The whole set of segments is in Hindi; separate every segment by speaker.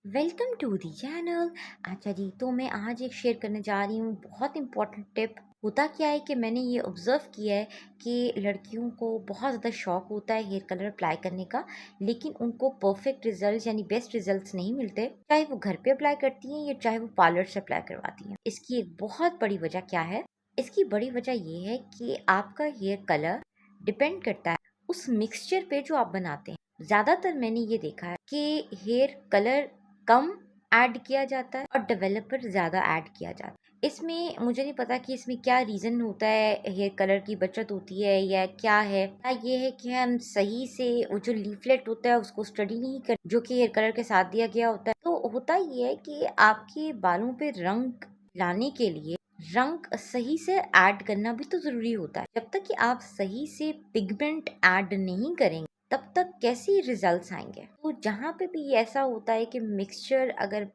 Speaker 1: Welcome to the channel. अच्छा जी, तो मैं आज एक शेयर करने जा रही हूँ बहुत इंपॉर्टेंट टिप। होता क्या है कि मैंने ये ऑब्ज़र्व किया है कि लड़कियों को बहुत ज़्यादा शौक होता है हेयर कलर अप्लाई करने का, लेकिन उनको परफेक्ट रिजल्ट्स यानी बेस्ट रिजल्ट्स नहीं मिलते, चाहे वो घर पे अप्लाई करती हैं या चाहे वो पार्लर से अप्लाई करवाती हैं। इसकी एक बहुत बड़ी वजह क्या है? इसकी बड़ी वजह ये है कि आपका हेयर कलर डिपेंड करता है उस मिक्सचर पे जो आप बनाते हैं। ज़्यादातर मैंने ये देखा है कि हेयर कलर कम ऐड किया जाता है और डेवलपर ज़्यादा ऐड किया जाता है। इसमें मुझे नहीं पता कि इसमें क्या रीज़न होता है, हेयर कलर की बचत होती है या क्या है। या ये है कि हम सही से वो जो लीफलेट होता है उसको स्टडी नहीं कर जो कि हेयर कलर के साथ दिया गया होता है। तो होता ये है कि आपके बालों पे रंग लाने के लिए रंग सही से ऐड करना भी तो ज़रूरी होता है। जब तक कि आप सही से पिगमेंट ऐड नहीं करेंगे तब तक कैसे रिजल्ट्स आएंगे। तो जहाँ पे भी ऐसा होता है कि मिक्सचर अगर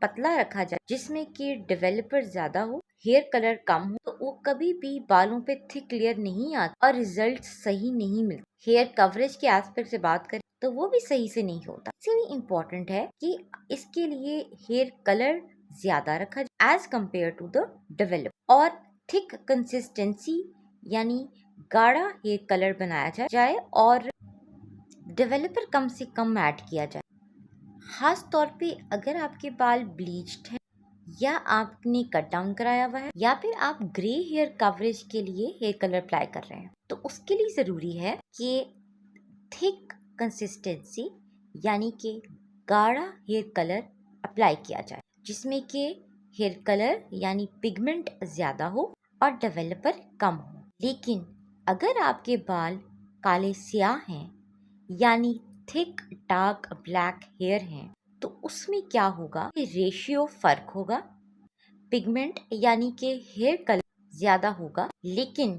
Speaker 1: पतला रखा जाए जिसमें कि डेवलपर ज्यादा हो, हेयर कलर कम हो, तो वो कभी भी बालों पे थिक लेयर नहीं आता और रिजल्ट सही नहीं मिलते। हेयर कवरेज के एस्पेक्ट से बात करें तो वो भी सही से नहीं होता। इसलिए इम्पोर्टेंट है कि इसके लिए हेयर कलर ज्यादा रखा जाए as compared to the develop, और थिक कंसिस्टेंसी यानी गाढ़ा हेयर कलर बनाया जाए और डेवलपर कम से कम ऐड किया जाए। खास तौर पे अगर आपके बाल ब्लीच्ड है या आपने कट डाउन कराया हुआ है या फिर आप ग्रे हेयर कवरेज के लिए हेयर कलर अप्लाई कर रहे हैं, तो उसके लिए ज़रूरी है कि थिक कंसिस्टेंसी यानी कि गाढ़ा हेयर कलर अप्लाई किया जाए जिसमें कि हेयर कलर यानी पिगमेंट ज़्यादा हो और डेवलपर कम हो। लेकिन अगर आपके बाल काले स्याह हैं यानी थिक डार्क ब्लैक हेयर हैं, तो उसमें क्या होगा, रेशियो फर्क होगा। पिगमेंट यानी कि हेयर कलर ज्यादा होगा लेकिन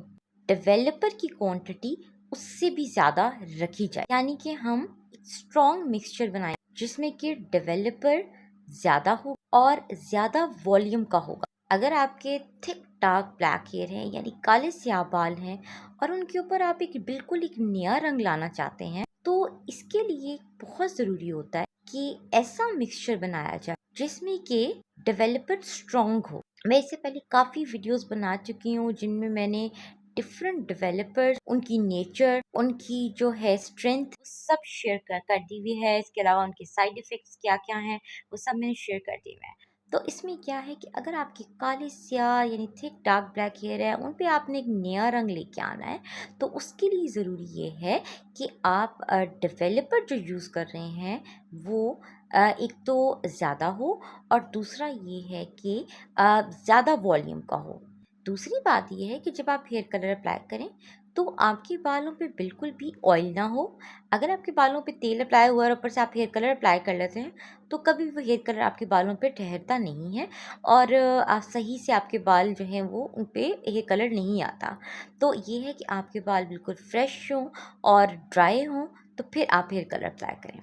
Speaker 1: डेवलपर की क्वांटिटी उससे भी ज्यादा रखी जाए, यानी कि हम स्ट्रॉन्ग मिक्सचर बनाएं जिसमें कि डेवलपर ज्यादा हो और ज्यादा वॉल्यूम का होगा। अगर आपके थिक डार्क ब्लैक हेयर है यानी काले स्याह बाल हैं और उनके ऊपर आप बिल्कुल एक नया रंग लाना चाहते हैं, तो इसके लिए बहुत ज़रूरी होता है कि ऐसा मिक्सचर बनाया जाए जिसमें कि डेवलपर स्ट्रॉन्ग हो। मैं इससे पहले काफ़ी वीडियोस बना चुकी हूँ जिनमें मैंने डिफरेंट डेवलपर्स, उनकी नेचर, उनकी जो है स्ट्रेंथ, सब शेयर कर दी हुई है। इसके अलावा उनके साइड इफ़ेक्ट्स क्या क्या हैं वो सब मैंने शेयर कर दिए हुए हैं। तो इसमें क्या है कि अगर आपके काले स्याह यानी थिक डार्क ब्लैक हेयर है, उन पे आपने एक नया रंग लेके आना है, तो उसके लिए ज़रूरी ये है कि आप डेवलपर जो यूज़ कर रहे हैं वो एक तो ज़्यादा हो और दूसरा ये है कि ज़्यादा वॉल्यूम का हो। दूसरी बात ये है कि जब आप हेयर कलर अप्लाई करें तो आपके बालों पे बिल्कुल भी ऑयल ना हो। अगर आपके बालों पे तेल अप्लाई हुआ है और ऊपर से आप हेयर कलर अप्लाई कर लेते हैं तो कभी वो हेयर कलर आपके बालों पे ठहरता नहीं है और आप सही से आपके बाल जो हैं वो उन पे हेयर कलर नहीं आता। तो ये है कि आपके बाल बिल्कुल फ्रेश हों और ड्राई हों तो फिर आप हेयर कलर अप्लाई करें।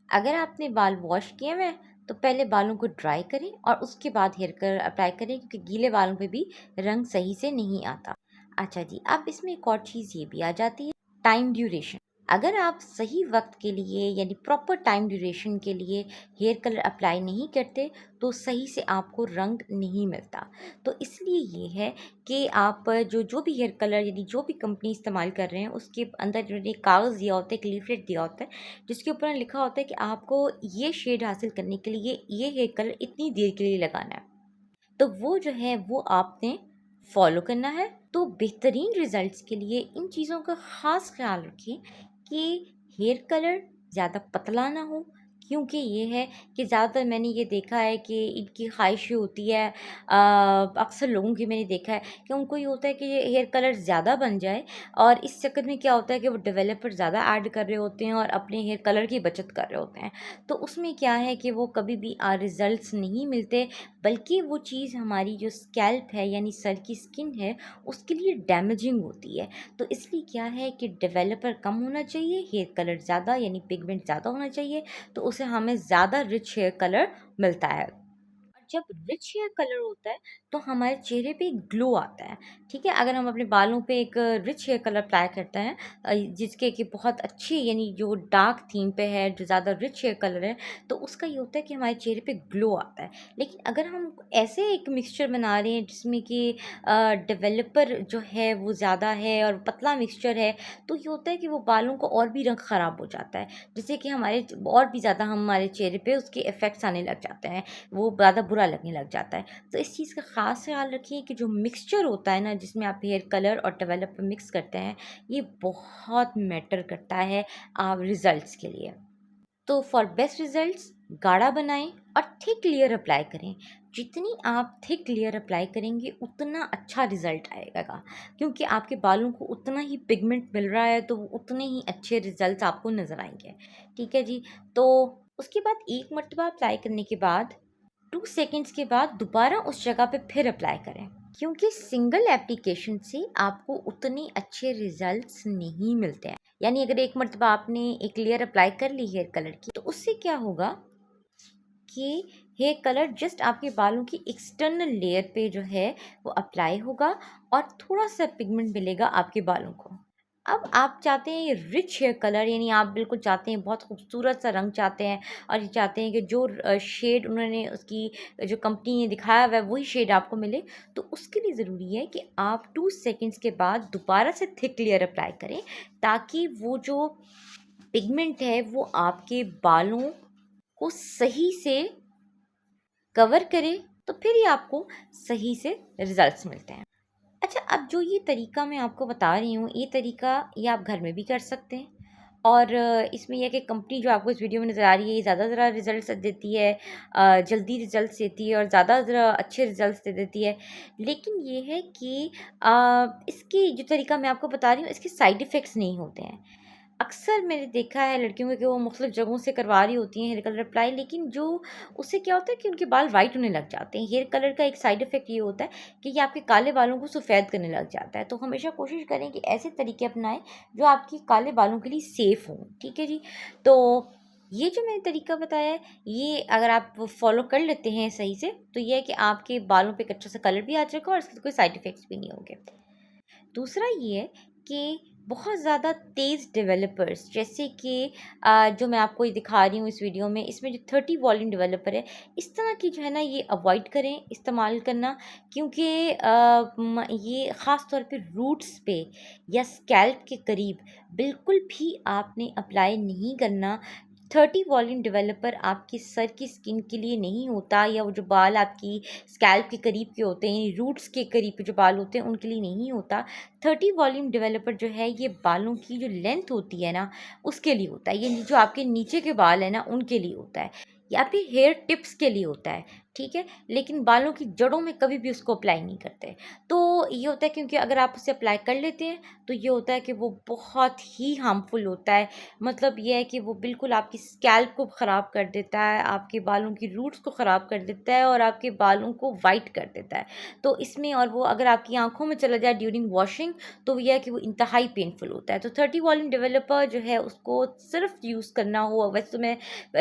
Speaker 1: अगर आपने बाल वॉश किए हुए हैं तो पहले बालों को ड्राई करें और उसके बाद हेयर कलर अप्लाई करें, क्योंकि गीले बालों पे भी रंग सही से नहीं आता। अच्छा जी, अब इसमें एक और चीज़ ये भी आ जाती है, टाइम ड्यूरेशन। अगर आप सही वक्त के लिए यानी प्रॉपर टाइम ड्यूरेशन के लिए हेयर कलर अप्लाई नहीं करते तो सही से आपको रंग नहीं मिलता। तो इसलिए ये है कि आप जो जो भी हेयर कलर यानी जो भी कंपनी इस्तेमाल कर रहे हैं उसके अंदर जो एक कागज़ दिया होता है, एक लीफलेट दिया होता है जिसके ऊपर लिखा होता है कि आपको ये शेड हासिल करने के लिए ये हेयर कलर इतनी देर के लिए लगाना है, तो वो जो है वो आपने फॉलो करना है। तो बेहतरीन रिजल्ट्स के लिए इन चीज़ों का ख़ास ख्याल रखें कि हेयर कलर ज़्यादा पतला ना हो, क्योंकि ये है कि ज़्यादातर मैंने ये देखा है कि इनकी ख्वाहिश ये होती है, अक्सर लोगों की मैंने देखा है कि उनको ये होता है कि ये हेयर कलर ज़्यादा बन जाए और इस चक्कर में क्या होता है कि वो डेवलपर ज़्यादा ऐड कर रहे होते हैं और अपने हेयर कलर की बचत कर रहे होते हैं। तो उसमें क्या है कि वो कभी भी रिजल्ट्स नहीं मिलते, बल्कि वो चीज़ हमारी जो स्कैल्प है यानी सर की स्किन है उसके लिए डैमेजिंग होती है। तो इसलिए क्या है कि डेवलपर कम होना चाहिए, हेयर कलर ज़्यादा यानी पिगमेंट ज़्यादा होना चाहिए, तो उसे हमें ज़्यादा रिच हेयर कलर मिलता है। जब रिच हेयर कलर होता है तो हमारे चेहरे पे एक ग्लो आता है, ठीक है? अगर हम अपने बालों पे एक रिच हेयर कलर अप्लाई करते हैं जिसके कि बहुत अच्छी यानी जो डार्क थीम पे है, जो ज़्यादा रिच हेयर कलर है, तो उसका ये होता है कि हमारे चेहरे पे ग्लो आता है। लेकिन अगर हम ऐसे एक मिक्सचर बना रहे हैं जिसमें कि डेवलपर जो है वो ज़्यादा है और पतला मिक्सचर है, तो ये होता है कि वो बालों को और भी रंग ख़राब हो जाता है। जिससे कि हमारे और भी ज़्यादा हमारे चेहरे पे उसके इफ़ेक्ट्स आने लग जाते हैं, वो ज़्यादा बुरा लगने लग जाता है। तो इस चीज़ का ख़ास ख़्याल रखिए कि जो मिक्सचर होता है ना, जिसमें आप हेयर कलर और डेवलपर मिक्स करते हैं, ये बहुत मैटर करता है आप रिज़ल्ट्स के लिए। तो फॉर बेस्ट रिजल्ट्स गाढ़ा बनाएं और थिक लेयर अप्लाई करें। जितनी आप थिक लेयर अप्लाई करेंगे उतना अच्छा रिजल्ट आएगा, क्योंकि आपके बालों को उतना ही पिगमेंट मिल रहा है, तो उतने ही अच्छे रिजल्ट्स आपको नज़र आएंगे। ठीक है जी। तो उसके बाद एक मरतबा अप्लाई करने के बाद 2 सेकेंड्स के बाद दोबारा उस जगह पे फिर अप्लाई करें, क्योंकि सिंगल एप्लीकेशन से आपको उतने अच्छे रिजल्ट्स नहीं मिलते हैं। यानी अगर एक मरतबा आपने एक लेयर अप्लाई कर ली हेयर कलर की, तो उससे क्या होगा कि हेयर कलर जस्ट आपके बालों की एक्सटर्नल लेयर पे जो है वो अप्लाई होगा और थोड़ा सा पिगमेंट मिलेगा आपके बालों को। अब आप चाहते हैं ये रिच हेयर कलर, यानी आप बिल्कुल चाहते हैं बहुत खूबसूरत सा रंग चाहते हैं और ये चाहते हैं कि जो शेड उन्होंने उसकी जो कंपनी ने दिखाया हुआ है वही शेड आपको मिले, तो उसके लिए ज़रूरी है कि आप 2 सेकेंड्स के बाद दोबारा से थिक लेयर अप्लाई करें, ताकि वो जो पिगमेंट है वो आपके बालों को सही से कवर करे, तो फिर ही आपको सही से रिजल्ट्स मिलते हैं। अच्छा, अब जो ये तरीका मैं आपको बता रही हूँ, ये तरीका ये आप घर में भी कर सकते हैं। और इसमें यह है कि कंपनी जो आपको इस वीडियो में नज़र आ रही है, ये ज़्यादा ज़रा रिज़ल्ट्स देती है, जल्दी रिज़ल्ट्स देती है और ज़्यादा ज़रा अच्छे रिज़ल्ट्स दे देती है। लेकिन ये है कि इसकी जो तरीका मैं आपको बता रही हूँ, इसके साइड इफ़ेक्ट्स नहीं होते हैं। अक्सर मैंने देखा है लड़कियों को कि वो मुख्तलिफ़ जगहों से करवा रही होती हैं हेयर कलर अप्लाई, लेकिन जो उससे क्या होता है कि उनके बाल वाइट होने लग जाते हैं। हेयर कलर का एक साइड इफ़ेक्ट ये होता है कि ये आपके काले बालों को सफ़ेद करने लग जाता है। तो हमेशा कोशिश करें कि ऐसे तरीके अपनाएँ जो आपके काले बालों के लिए सेफ़ हों। ठीक है जी? तो ये जो मैंने तरीका बताया है, ये अगर आप फ़ॉलो कर लेते हैं सही से, तो ये है कि आपके बालों पे एक अच्छा सा कलर भी आ जाएगा और इसके कोई साइड इफ़ेक्ट्स भी नहीं होंगे। दूसरा ये है कि बहुत ज़्यादा तेज़ डेवलपर्स, जैसे कि जो मैं आपको ये दिखा रही हूँ इस वीडियो में, इसमें जो 30 वॉल्यूम डेवलपर है, इस तरह की जो है ना ये अवॉइड करें इस्तेमाल करना, क्योंकि ये ख़ास तौर पे रूट्स पे या स्कैल्प के करीब बिल्कुल भी आपने अप्लाई नहीं करना। 30 वॉल्यूम डेवलपर आपके सर की स्किन के लिए नहीं होता, या वो जो बाल आपकी स्कैल्प के करीब के होते हैं, रूट्स के करीब के जो बाल होते हैं उनके लिए नहीं होता। 30 वॉल्यूम डेवलपर जो है ये बालों की जो लेंथ होती है ना, उसके लिए होता है। ये जो आपके नीचे के बाल है ना, उनके लिए होता है, या फिर हेयर टिप्स के लिए होता है। ठीक है? लेकिन बालों की जड़ों में कभी भी उसको अप्लाई नहीं करते। तो ये होता है, क्योंकि अगर आप उसे अप्लाई कर लेते हैं तो ये होता है कि वो बहुत ही हार्मफुल होता है। मतलब ये है कि वो बिल्कुल आपकी स्कैल्प को ख़राब कर देता है, आपके बालों की रूट्स को ख़राब कर देता है और आपके बालों को वाइट कर देता है। तो इसमें और वो अगर आपकी आँखों में चला जाए ड्यूरिंग वॉशिंग, तो ये है कि वो इंतहाई पेनफुल होता है। तो 30 वॉल्यूम डेवलपर जो है उसको सिर्फ यूज़ करना हो, वैसे तो मैं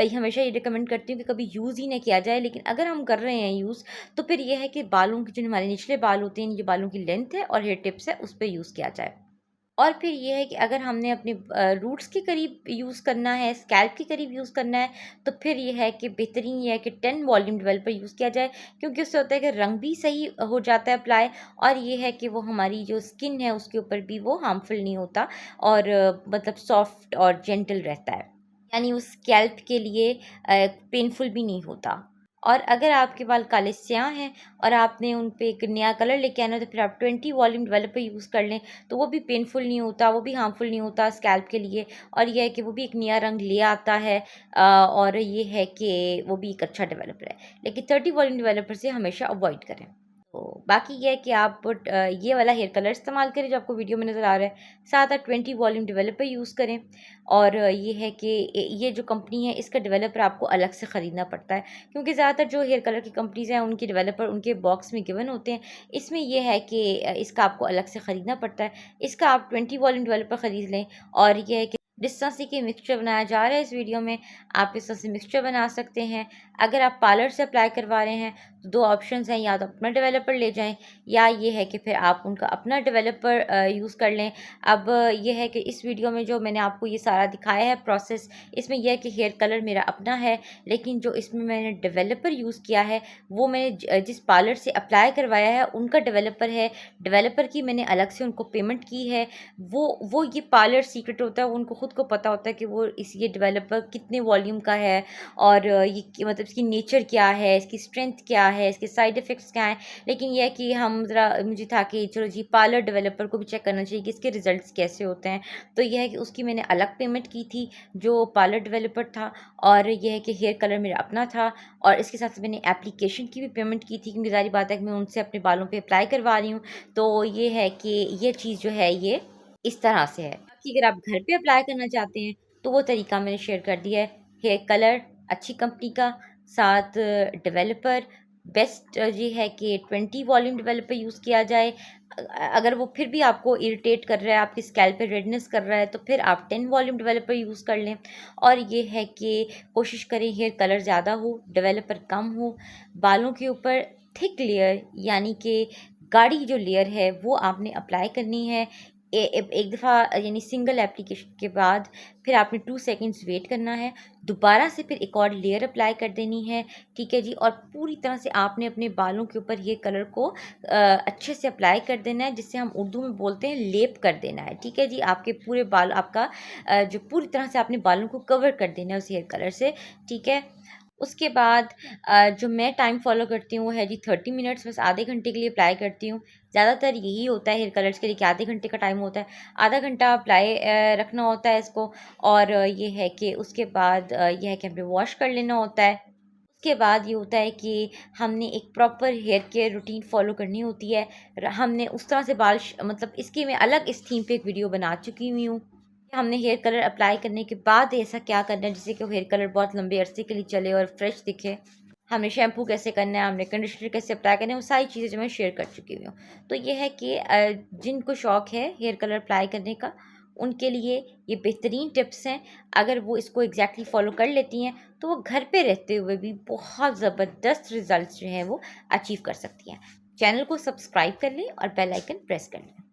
Speaker 1: हमेशा ये रिकमेंड करती हूँ कि कभी यूज़ ही ना किया जाए, लेकिन अगर हम कर रहे हैं यूज़, तो फिर ये है कि बालों की जो हमारे निचले बाल होते हैं, जो बालों की लेंथ है और हेयर टिप्स है, उस पे यूज़ किया जाए। और फिर ये है कि अगर हमने अपने रूट्स के करीब यूज़ करना है, स्कैल्प के करीब यूज़ करना है, तो फिर ये है कि बेहतरीन ये है कि 10 वॉल्यूम डेवलपर यूज़ किया जाए, क्योंकि उससे होता है कि रंग भी सही हो जाता है अप्लाई, और ये है कि वो हमारी जो स्किन है उसके ऊपर भी वो हार्मफुल नहीं होता और मतलब सॉफ्ट और जेंटल रहता है। यानी उस स्कैल्प के लिए पेनफुल भी नहीं होता। और अगर आपके बाल काले स्याह हैं और आपने उन पे एक नया कलर लेके आना है, तो फिर आप 20 वॉल्यूम डेवलपर यूज़ कर लें, तो वो भी पेनफुल नहीं होता, वो भी हार्मफुल नहीं होता स्कैल्प के लिए, और ये है कि वो भी एक नया रंग ले आता है। और ये है कि वो भी एक अच्छा डेवलपर है। लेकिन 30 वॉल्यूम डेवलपर से हमेशा अवॉइड करें। तो बाकी ये है कि आप ये वाला हेयर कलर इस्तेमाल करें जो आपको वीडियो में नज़र आ रहा है, साथ आप 20 वॉल्यूम डेवलपर यूज़ करें। और ये है कि ये जो कंपनी है इसका डेवलपर आपको अलग से ख़रीदना पड़ता है, क्योंकि ज़्यादातर जो हेयर कलर की कंपनीज़ हैं उनके डेवलपर उनके बॉक्स में गिवन होते हैं। इसमें ये है कि इसका आपको अलग से ख़रीदना पड़ता है। इसका आप 20 वॉल्यूम डेवलपर ख़रीद लें, और ये है कि जिस तरह से कि मिक्सचर बनाया जा रहा है इस वीडियो में, आप इस तरह से मिक्सचर बना सकते हैं। अगर आप पार्लर से अप्लाई करवा रहे हैं तो 2 ऑप्शंस हैं, या तो अपना डेवलपर ले जाएँ या ये है कि फिर आप उनका अपना डेवलपर यूज़ कर लें। अब ये है कि इस वीडियो में जो मैंने आपको ये सारा दिखाया है प्रोसेस, इसमें यह है कि हेयर कलर मेरा अपना है, लेकिन जो इसमें मैंने डेवलपर यूज़ किया है वो मैंने जिस पार्लर से अप्लाई करवाया है उनका डेवलपर है। डेवलपर की मैंने अलग से उनको पेमेंट की है। वो ये पार्लर सीक्रेट होता है, वो उनको खुद को पता होता है कि वो ये डेवलपर कितने वॉल्यूम का है और मतलब इसकी नेचर क्या है, इसकी स्ट्रेंथ क्या है, इसके साइड इफ़ेक्ट्स क्या हैं। लेकिन ये है कि हम ज़रा मुझे था कि चलो जी पार्लर डेवलपर को भी चेक करना चाहिए कि इसके रिज़ल्ट्स कैसे होते हैं। तो ये है कि उसकी मैंने अलग पेमेंट की थी जो पार्लर डेवलपर था, और ये है कि हेयर कलर मेरा अपना था, और इसके साथ मैंने एप्लीकेशन की भी पेमेंट की थी क्योंकि ज़ाहिर बात है कि मैं उनसे अपने बालों पे अप्लाई करवा रही हूँ। तो ये है कि ये चीज़ जो है ये इस तरह से है। बाकी अगर आप घर पे अप्लाई करना चाहते हैं तो वो तरीका मैंने शेयर कर दिया है। हेयर कलर अच्छी कंपनी का, साथ डेवलपर बेस्ट ये है कि 20 वॉल्यूम डेवलपर यूज़ किया जाए। अगर वो फिर भी आपको इरिटेट कर रहा है, आपकी स्कैल्प पे रेडनेस कर रहा है, तो फिर आप 10 वॉल्यूम डेवलपर यूज़ कर लें। और ये है कि कोशिश करें हेयर कलर ज़्यादा हो, डेवलपर कम हो। बालों के ऊपर थिक लेयर यानी कि गाढ़ी जो लेयर है वो आपने अप्लाई करनी है। एक दफ़ा यानी सिंगल एप्लीकेशन के बाद फिर आपने 2 सेकंड्स वेट करना है, दोबारा से फिर एक और लेयर अप्लाई कर देनी है, ठीक है जी। और पूरी तरह से आपने अपने बालों के ऊपर ये कलर को अच्छे से अप्लाई कर देना है, जिसे हम उर्दू में बोलते हैं लेप कर देना है, ठीक है जी। आपके पूरे बाल आपका जो पूरी तरह से आपने बालों को कवर कर देना है उस हेयर कलर से, ठीक है। उसके बाद जो मैं टाइम फ़ॉलो करती हूँ वो है जी 30 मिनट्स, बस आधे घंटे के लिए अप्लाई करती हूँ। ज़्यादातर यही होता है हेयर कलर्स के लिए कि आधे घंटे का टाइम होता है। आधा घंटा अप्लाई रखना होता है इसको, और ये है कि उसके बाद ये है कि हमें वॉश कर लेना होता है। उसके बाद ये होता है कि हमने एक proper hair care routine follow करनी होती है। हमने उस तरह से बाल मतलब इसकी मैं अलग इस थीम पे एक वीडियो बना चुकी हुई हूँ। हमने हेयर कलर अप्लाई करने के बाद ऐसा क्या करना है जिससे कि वो हेयर कलर बहुत लंबे अरसे के लिए चले और फ्रेश दिखे। हमने शैम्पू कैसे करना है, हमने कंडीशनर कैसे अप्लाई करना है, वो सारी चीज़ें जो मैं शेयर कर चुकी हुई हूँ। तो ये है कि जिनको शौक़ है हेयर कलर अप्लाई करने का, उनके लिए ये बेहतरीन टिप्स हैं। अगर वो इसको एग्ज़ैक्टली फ़ॉलो कर लेती हैं तो वो घर पे रहते हुए भी बहुत ज़बरदस्त रिज़ल्ट्स जो हैं वो अचीव कर सकती हैं। चैनल को सब्सक्राइब कर लें और बेल आइकन प्रेस कर लें।